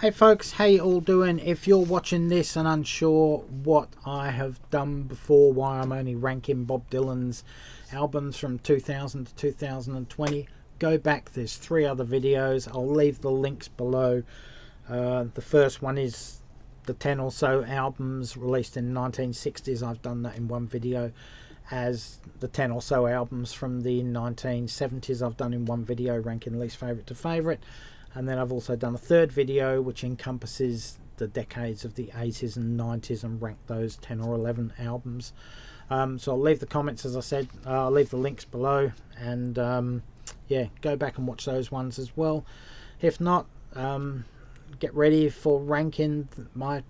Hey folks, how you all doing? If you're watching this and unsure what I have done before, why I'm only ranking Bob Dylan's albums from 2000 to 2020, go back. There's 3 other videos. I'll leave the links below. The first one is the 10 or so albums released in the 1960s. I've done that in one video. As the 10 or so albums from the 1970s, I've done in one video, ranking least favourite to favourite. And then I've also done a third video which encompasses the decades of the 80s and 90s and ranked those 10 or 11 albums. So I'll leave the comments, as I said. I'll leave the links below, and yeah, go back and watch those ones as well. If not, get ready for ranking the 9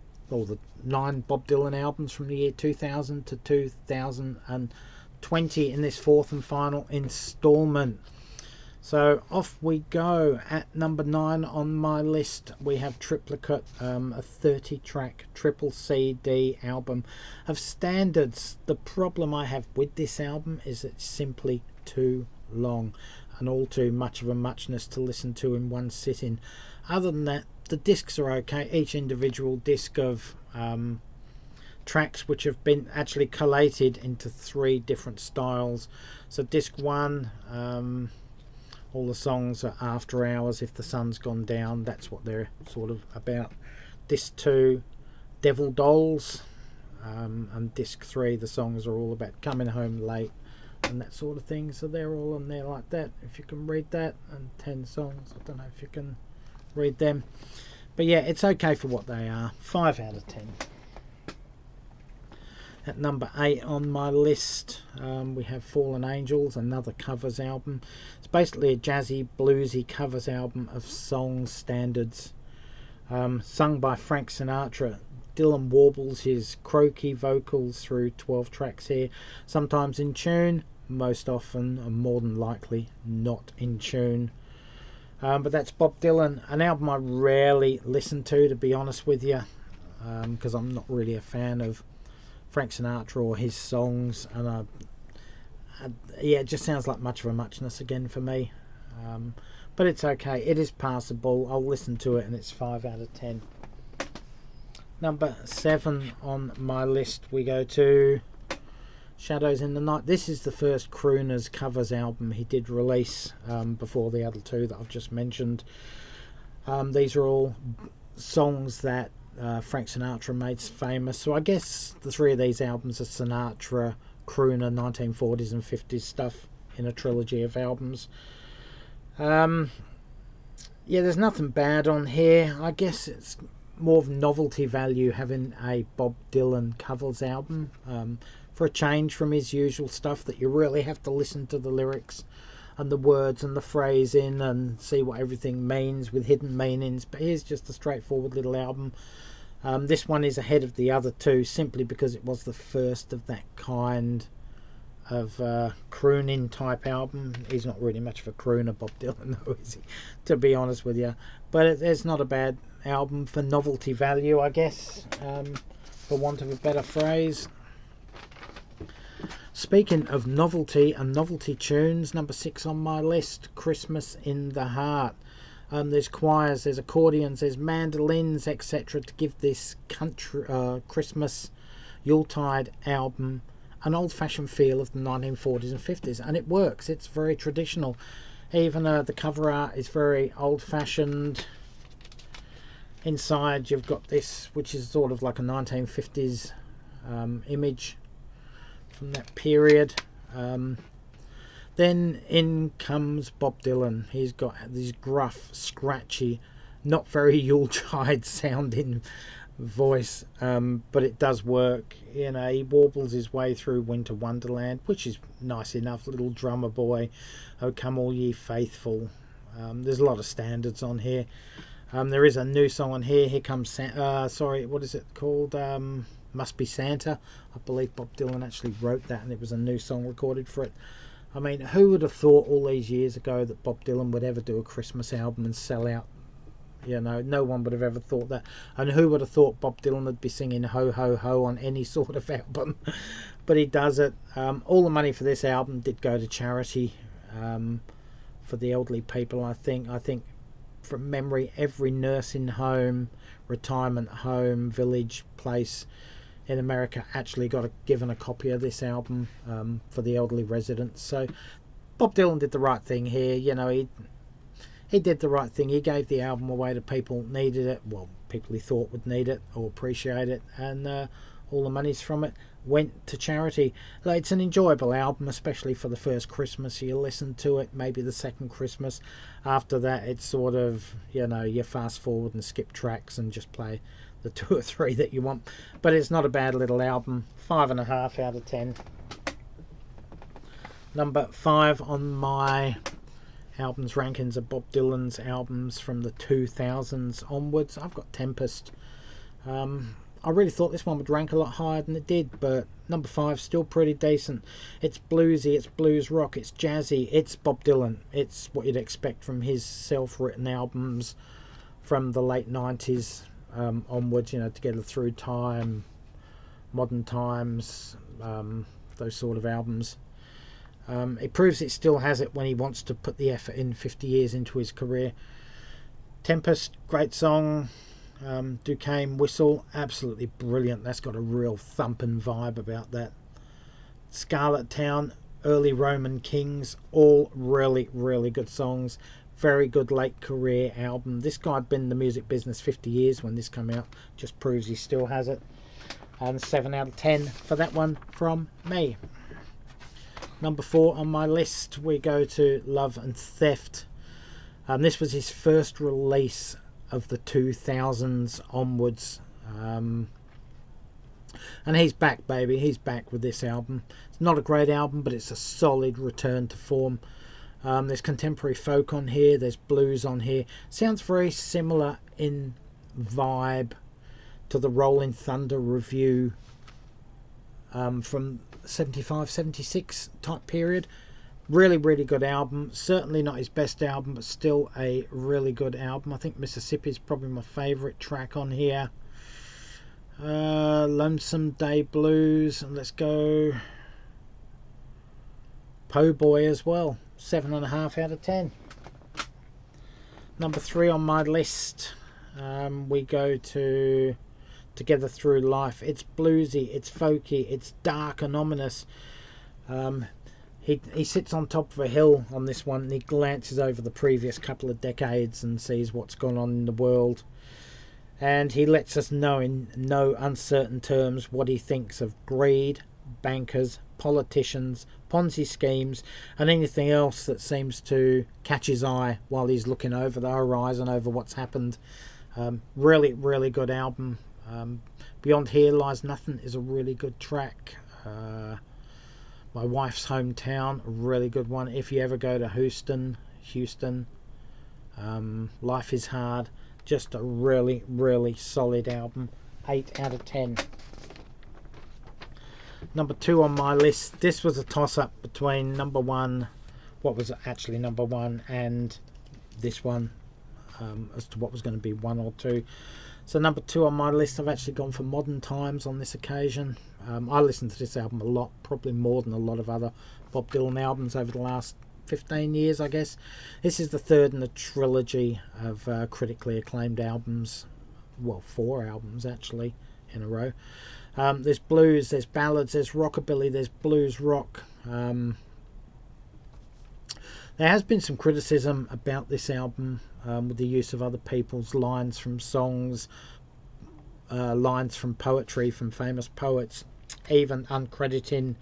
Bob Dylan albums from the year 2000 to 2020 in this 4th and final installment. So off we go. At number 9 on my list, we have Triplicate, a 30-track triple CD album of standards. The problem I have with this album is it's simply too long and all too much of a muchness to listen to in one sitting. Other than that, the discs are okay. Each individual disc of tracks which have been actually collated into 3 different styles. So disc 1, all the songs are after hours, if the sun's gone down, that's what they're sort of about. Disc 2, Devil Dolls, and disc 3, the songs are all about coming home late and that sort of thing. So they're all on there like that, if you can read that. And 10 songs, I don't know if you can read them, but yeah, it's okay for what they are. 5 out of 10. At number 8 on my list, we have Fallen Angels, another covers album. It's basically a jazzy, bluesy covers album of songs standards, sung by Frank Sinatra. Dylan warbles his croaky vocals through 12 tracks here, sometimes in tune, most often and more than likely not in tune. But that's Bob Dylan, an album I rarely listen to be honest with you, because I'm not really a fan of Frank Sinatra or his songs, and yeah, it just sounds like much of a muchness again for me, but it's okay, it is passable. I'll listen to it, and it's 5 out of 10. Number 7 on my list, we go to Shadows in the Night. This is the first Crooners covers album he did release, before the other 2 that I've just mentioned. These are all songs that Frank Sinatra made famous. So I guess the 3 of these albums are Sinatra, crooner, 1940s and 50s stuff in a trilogy of albums. Yeah, there's nothing bad on here. I guess it's more of novelty value having a Bob Dylan covers album, for a change from his usual stuff that you really have to listen to the lyrics and the words and the phrasing and see what everything means with hidden meanings. But here's just a straightforward little album. This one is ahead of the other 2 simply because it was the first of that kind of crooning type album. He's not really much of a crooner, Bob Dylan, though, is he, to be honest with you? But it's not a bad album for novelty value, I guess, for want of a better phrase. Speaking of novelty and novelty tunes, number 6 on my list, Christmas in the Heart. There's choirs, there's accordions, there's mandolins, etc. to give this country Christmas Yuletide album an old-fashioned feel of the 1940s and 50s, and it works. It's very traditional. Even the cover art is very old-fashioned. Inside you've got this, which is sort of like a 1950s image from that period. Then in comes Bob Dylan. He's got this gruff, scratchy, not very Yuletide sounding voice, but it does work. You know, he warbles his way through Winter Wonderland, which is nice enough. Little Drummer Boy, Oh Come All Ye Faithful. There's a lot of standards on here. There is a new song on here. Here Comes sorry, what is it called? Must Be Santa. I believe Bob Dylan actually wrote that, and it was a new song recorded for it. I mean, who would have thought all these years ago that Bob Dylan would ever do a Christmas album and sell out? You know, no one would have ever thought that. And who would have thought Bob Dylan would be singing Ho Ho Ho on any sort of album? But he does it. All the money for this album did go to charity, for the elderly people. I think from memory, every nursing home, retirement home, village place in America actually got given a copy of this album for the elderly residents. So Bob Dylan did the right thing here. You know, he did the right thing. He gave the album away to people who needed it. Well, people he thought would need it or appreciate it, and all the monies from it went to charity. Like, it's an enjoyable album, especially for the first Christmas. You listen to it, maybe the second Christmas. After that, it's sort of, you know, you fast forward and skip tracks and just play the 2 or 3 that you want. But it's not a bad little album. 5.5 out of 10. Number 5 on my albums rankings of Bob Dylan's albums from the 2000s onwards. I've got Tempest. I really thought this one would rank a lot higher than it did, but number 5 still pretty decent. It's bluesy, it's blues rock, it's jazzy, it's Bob Dylan. It's what you'd expect from his self-written albums from the late 90s onwards, you know, Together Through Time, Modern Times, those sort of albums. It proves it still has it when he wants to put the effort in 50 years into his career. Tempest, great song. Duquesne Whistle, absolutely brilliant. That's got a real thumping vibe about that. Scarlet Town, Early Roman Kings, all really, really good songs. Very good late career album. This guy had been in the music business 50 years when this came out. Just proves he still has it. And 7 out of 10 for that one from me. Number 4 on my list, we go to Love and Theft. This was his first release of the 2000s onwards, and he's back, baby. He's back with this album. It's not a great album, but it's a solid return to form. There's contemporary folk on here, there's blues on here. Sounds very similar in vibe to the Rolling Thunder Revue from 75, 76 type period. Really, really good album. Certainly not his best album, but still a really good album. I think Mississippi is probably my favourite track on here. Lonesome Day Blues. And let's go Po' Boy as well. 7.5 out of 10. Number 3 on my list. We go to Together Through Life. It's bluesy, it's folky, it's dark and ominous. He sits on top of a hill on this one, and he glances over the previous couple of decades and sees what's gone on in the world. And he lets us know in no uncertain terms what he thinks of greed, bankers, politicians, Ponzi schemes, and anything else that seems to catch his eye while he's looking over the horizon over what's happened. Really, really good album. Beyond Here Lies Nothing is a really good track. My Wife's Hometown, a really good one. If You Ever Go to Houston, Life Is Hard, just a really, really solid album. 8 out of 10. Number 2 on my list. This was a toss-up between number 1, what was actually number 1, and this one, as to what was going to be 1 or 2. So number 2 on my list, I've actually gone for Modern Times on this occasion. I listened to this album a lot, probably more than a lot of other Bob Dylan albums over the last 15 years, I guess. This is the 3rd in the trilogy of critically acclaimed albums. Well, 4 albums actually in a row. There's blues, there's ballads, there's rockabilly, there's blues rock. There has been some criticism about this album with the use of other people's lines from songs, lines from poetry from famous poets, even uncrediting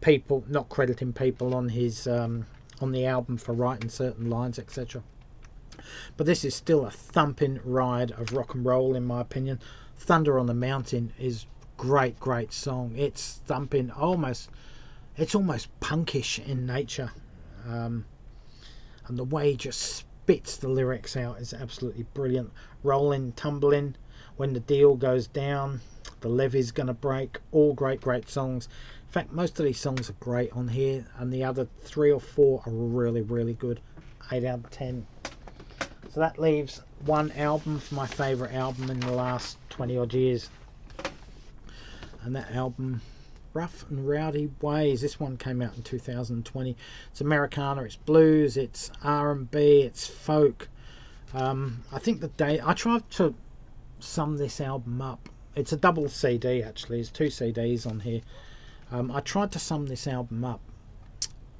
people, not crediting people on his on the album for writing certain lines, etc. But this is still a thumping ride of rock and roll, in my opinion. Thunder on the Mountain is great song. It's thumping, it's almost punkish in nature, and the way he just spits the lyrics out is absolutely brilliant. Rolling, tumbling, When the Deal Goes Down, The Levee's Gonna Break, all great songs. In fact, most of these songs are great on here, and the other 3 or 4 are really good. 8 out of 10. So that leaves one album for my favourite album in the last 20 odd years, and that album, Rough and Rowdy Ways. This one came out in 2020. It's Americana, it's blues, it's R&B, it's folk. I think I tried to sum this album up. It's a double CD actually. There's 2 CDs on here. I tried to sum this album up,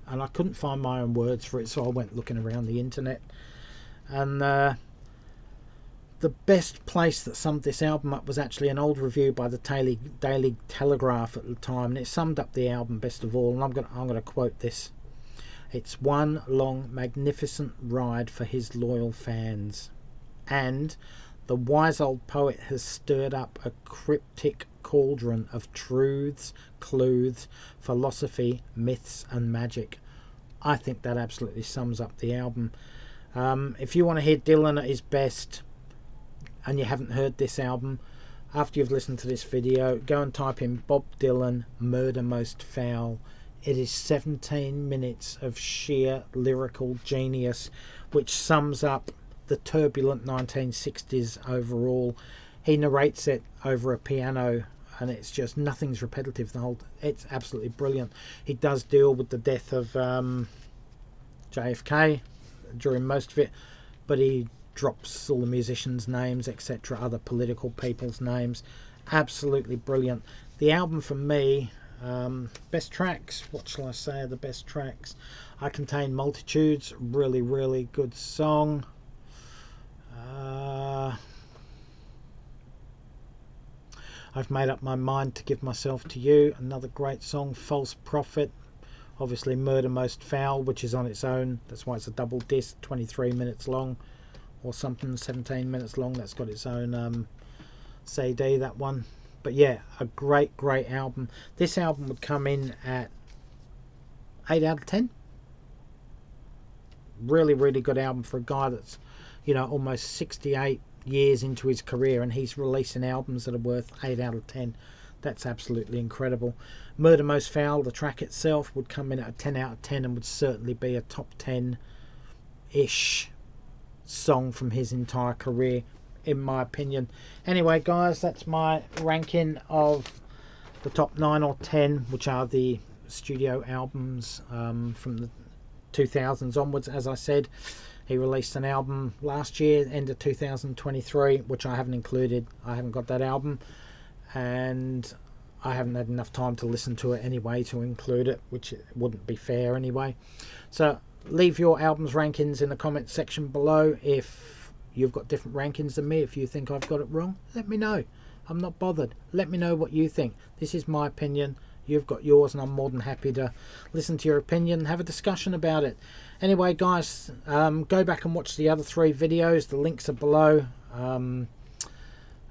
and I couldn't find my own words for it, so I went looking around the internet. And the best place that summed this album up was actually an old review by the Daily Telegraph at the time, and it summed up the album best of all. And I'm gonna quote this: "It's one long, magnificent ride for his loyal fans, and the wise old poet has stirred up a cryptic cauldron of truths, clues, philosophy, myths, and magic." I think that absolutely sums up the album. If you want to hear Dylan at his best, and you haven't heard this album, after you've listened to this video, go and type in Bob Dylan Murder Most Foul. It is 17 minutes of sheer lyrical genius, which sums up the turbulent 1960s overall. He narrates it over a piano, and it's just, nothing's repetitive. It's absolutely brilliant. He does deal with the death of JFK during most of it, but he drops all the musicians' names, etc., other political people's names. Absolutely brilliant. The album for me, best tracks, what shall I say are the best tracks? I Contain Multitudes, really, really good song. I've Made Up My Mind to Give Myself to You, another great song. False Prophet, obviously Murder Most Foul, which is on its own. That's why it's a double disc, 23 minutes long or something, 17 minutes long. That's got its own CD, that one. But yeah, a great album. This album would come in at 8 out of 10. Really, really good album for a guy that's, you know, almost 68 years into his career, and he's releasing albums that are worth 8 out of 10. That's absolutely incredible. Murder Most Foul, the track itself, would come in at a 10 out of 10 and would certainly be a top 10-ish song from his entire career, in my opinion. Anyway, guys, that's my ranking of the top 9 or 10, which are the studio albums from the 2000s onwards. As I said, he released an album last year, end of 2023, which I haven't included. I haven't got that album, and I haven't had enough time to listen to it anyway to include it, which wouldn't be fair anyway. So leave your albums rankings in the comment section below. If you've got different rankings than me, if you think I've got it wrong, let me know. I'm not bothered. Let me know what you think. This is my opinion. You've got yours, and I'm more than happy to listen to your opinion and have a discussion about it. Anyway, guys, go back and watch the other 3 videos. The links are below.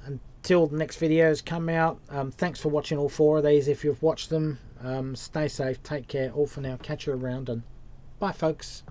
Until the next videos come out, thanks for watching all 4 of these. If you've watched them, stay safe, take care, all for now. Catch you around, and bye, folks.